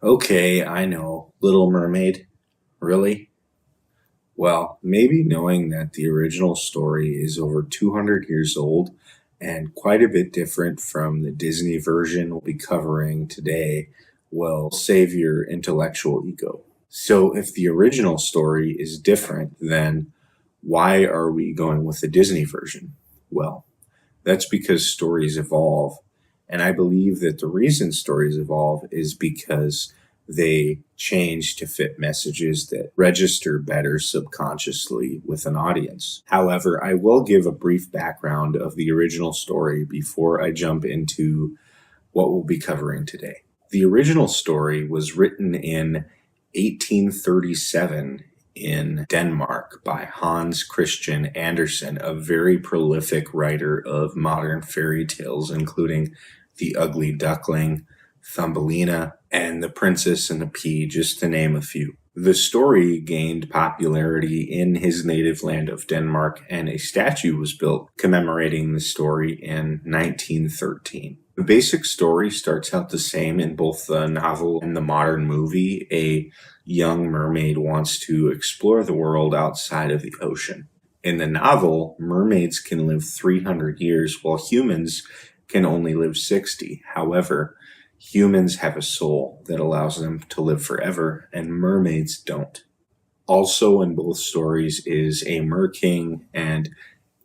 Okay, I know. Little Mermaid? Really? Well, maybe knowing that the original story is over 200 years old and quite a bit different from the Disney version we'll be covering today will save your intellectual ego. So, if the original story is different, then why are we going with the Disney version? Well, that's because stories evolve. And I believe that the reason stories evolve is because they change to fit messages that register better subconsciously with an audience. However, I will give a brief background of the original story before I jump into what we'll be covering today. The original story was written in 1837 in Denmark by Hans Christian Andersen, a very prolific writer of modern fairy tales, including The Ugly Duckling, Thumbelina, and The Princess and the Pea, just to name a few. The story gained popularity in his native land of Denmark, and a statue was built commemorating the story in 1913. The basic story starts out the same in both the novel and the modern movie. A young mermaid wants to explore the world outside of the ocean. In the novel, mermaids can live 300 years while humans can only live 60. However, humans have a soul that allows them to live forever, and mermaids don't. Also in both stories is a merking and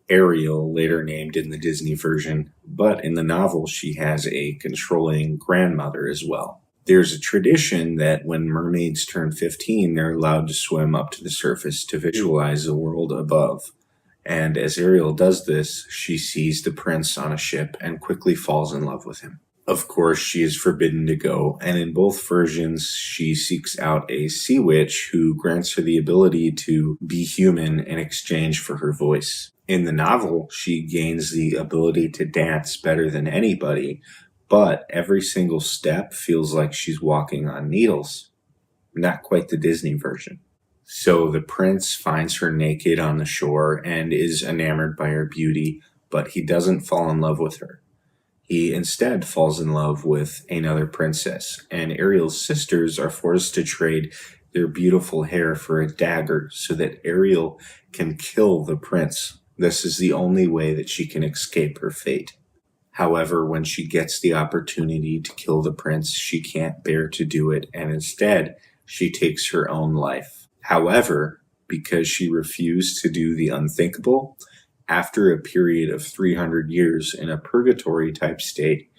Ariel, later named in the Disney version, but in the novel she has a controlling grandmother as well. There's a tradition that when mermaids turn 15, they're allowed to swim up to the surface to visualize the world above. And as Ariel does this, she sees the prince on a ship and quickly falls in love with him. Of course, she is forbidden to go, and in both versions, she seeks out a sea witch who grants her the ability to be human in exchange for her voice. In the novel, she gains the ability to dance better than anybody, but every single step feels like she's walking on needles. Not quite the Disney version. So the prince finds her naked on the shore and is enamored by her beauty, but he doesn't fall in love with her. He instead falls in love with another princess, and Ariel's sisters are forced to trade their beautiful hair for a dagger so that Ariel can kill the prince. This is the only way that she can escape her fate. However, when she gets the opportunity to kill the prince, she can't bear to do it, and instead, she takes her own life. However, because she refused to do the unthinkable, after a period of 300 years in a purgatory type state,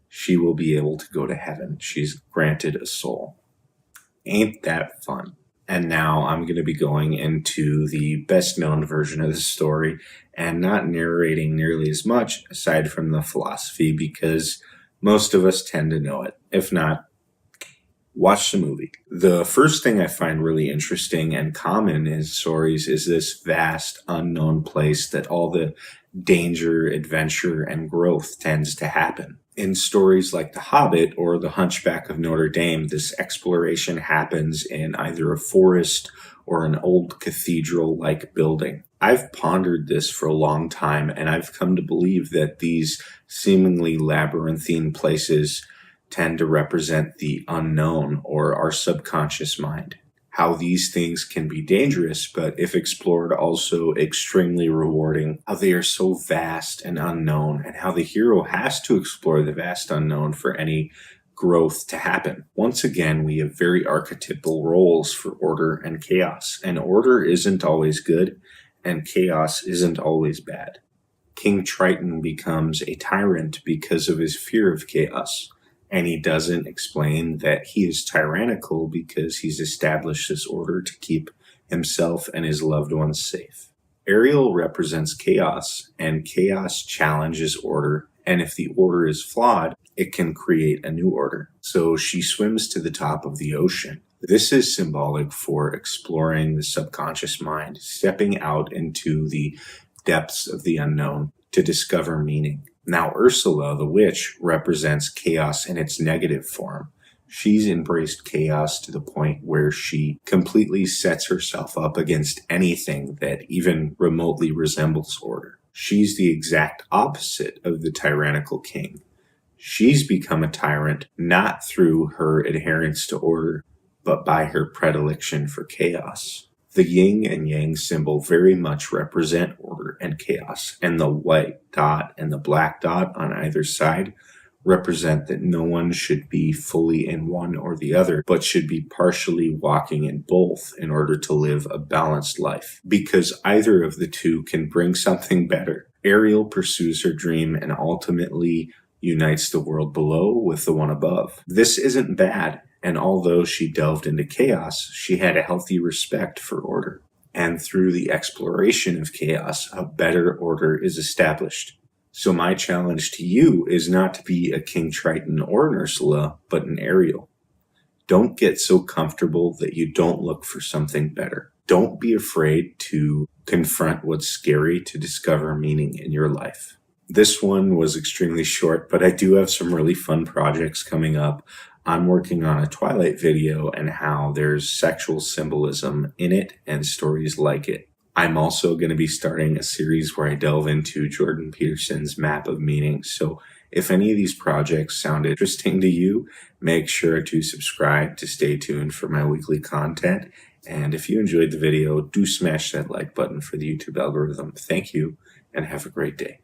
she will be able to go to heaven. She's granted a soul. Ain't that fun? And now I'm going to be going into the best known version of the story and not narrating nearly as much aside from the philosophy because most of us tend to know it. If not, watch the movie. The first thing I find really interesting and common in stories is this vast unknown place that all the danger, adventure, and growth tends to happen. In stories like The Hobbit or The Hunchback of Notre Dame, this exploration happens in either a forest or an old cathedral-like building. I've pondered this for a long time, and I've come to believe that these seemingly labyrinthine places tend to represent the unknown or our subconscious mind. How these things can be dangerous, but if explored, also extremely rewarding. How they are so vast and unknown, and how the hero has to explore the vast unknown for any growth to happen. Once again, we have very archetypal roles for order and chaos, and order isn't always good, and chaos isn't always bad. King Triton becomes a tyrant because of his fear of chaos. And he doesn't explain that he is tyrannical because he's established this order to keep himself and his loved ones safe. Ariel represents chaos, and chaos challenges order, and if the order is flawed, it can create a new order. So she swims to the top of the ocean. This is symbolic for exploring the subconscious mind, stepping out into the depths of the unknown to discover meaning. Now, Ursula, the witch, represents chaos in its negative form. She's embraced chaos to the point where she completely sets herself up against anything that even remotely resembles order. She's the exact opposite of the tyrannical king. She's become a tyrant not through her adherence to order, but by her predilection for chaos. The yin and yang symbol very much represent order and chaos, and the white dot and the black dot on either side represent that no one should be fully in one or the other, but should be partially walking in both in order to live a balanced life, because either of the two can bring something better. Ariel pursues her dream and ultimately unites the world below with the one above. This isn't bad, and although she delved into chaos, she had a healthy respect for order. And through the exploration of chaos, a better order is established. So my challenge to you is not to be a King Triton or an Ursula, but an Ariel. Don't get so comfortable that you don't look for something better. Don't be afraid to confront what's scary to discover meaning in your life. This one was extremely short, but I do have some really fun projects coming up. I'm working on a Twilight video and how there's sexual symbolism in it and stories like it. I'm also going to be starting a series where I delve into Jordan Peterson's Map of Meaning. So if any of these projects sound interesting to you, make sure to subscribe to stay tuned for my weekly content. And if you enjoyed the video, do smash that like button for the YouTube algorithm. Thank you and have a great day.